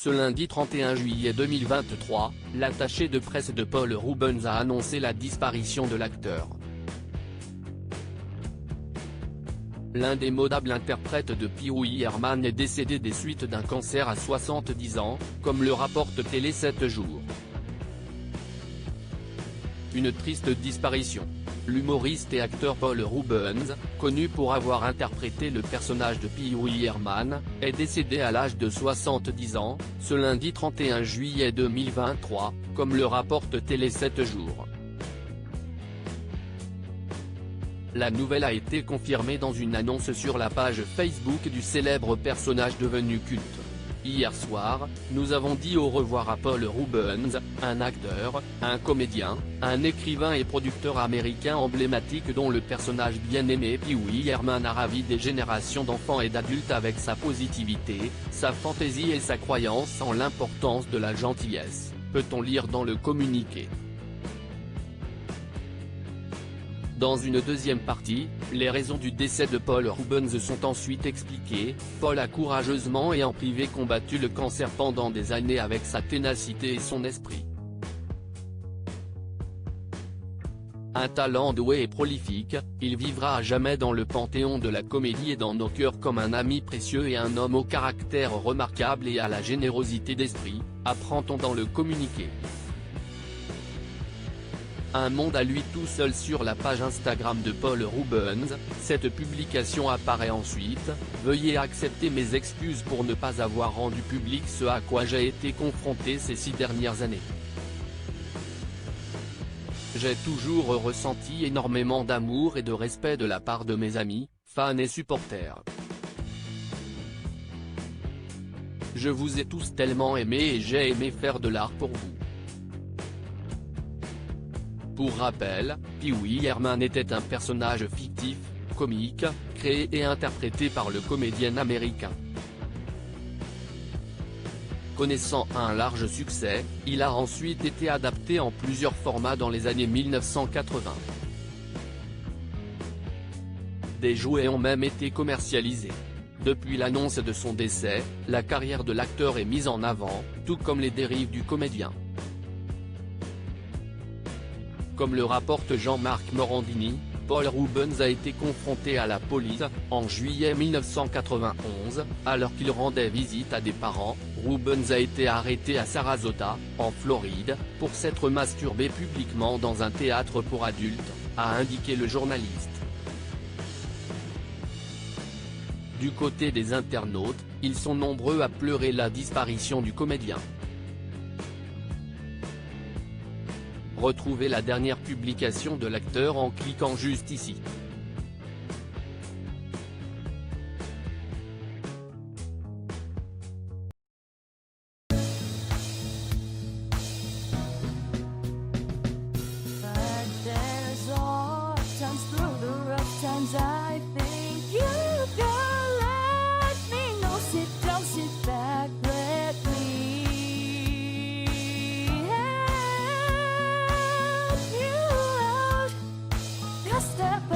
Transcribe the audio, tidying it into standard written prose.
Ce lundi 31 juillet 2023, l'attaché de presse de Paul Rubens a annoncé la disparition de l'acteur. L'indémodable interprète de Pee-wee Herman est décédé des suites d'un cancer à 70 ans, comme le rapporte Télé 7 jours. Une triste disparition. L'humoriste et acteur Paul Rubens, connu pour avoir interprété le personnage de Pee-wee Herman, est décédé à l'âge de 70 ans, ce lundi 31 juillet 2023, comme le rapporte Télé 7 jours. La nouvelle a été confirmée dans une annonce sur la page Facebook du célèbre personnage devenu culte. Hier soir, nous avons dit au revoir à Paul Rubens, un acteur, un comédien, un écrivain et producteur américain emblématique dont le personnage bien-aimé Pee-wee Herman a ravi des générations d'enfants et d'adultes avec sa positivité, sa fantaisie et sa croyance en l'importance de la gentillesse, peut-on lire dans le communiqué. Dans une deuxième partie, les raisons du décès de Paul Rubens sont ensuite expliquées. Paul a courageusement et en privé combattu le cancer pendant des années avec sa ténacité et son esprit. Un talent doué et prolifique, il vivra à jamais dans le panthéon de la comédie et dans nos cœurs comme un ami précieux et un homme au caractère remarquable et à la générosité d'esprit, apprend-on dans le communiqué. Un monde à lui tout seul sur la page Instagram de Paul Rubens, cette publication apparaît ensuite, « Veuillez accepter mes excuses pour ne pas avoir rendu public ce à quoi j'ai été confronté ces 6 dernières années. J'ai toujours ressenti énormément d'amour et de respect de la part de mes amis, fans et supporters. Je vous ai tous tellement aimés et j'ai aimé faire de l'art pour vous. » Pour rappel, Pee-wee Herman était un personnage fictif, comique, créé et interprété par le comédien américain. Connaissant un large succès, il a ensuite été adapté en plusieurs formats dans les années 1980. Des jouets ont même été commercialisés. Depuis l'annonce de son décès, la carrière de l'acteur est mise en avant, tout comme les dérives du comédien. Comme le rapporte Jean-Marc Morandini, Paul Rubens a été confronté à la police, en juillet 1991, alors qu'il rendait visite à des parents. Rubens a été arrêté à Sarasota, en Floride, pour s'être masturbé publiquement dans un théâtre pour adultes, a indiqué le journaliste. Du côté des internautes, ils sont nombreux à pleurer la disparition du comédien. Retrouvez la dernière publication de l'acteur en cliquant juste ici. Step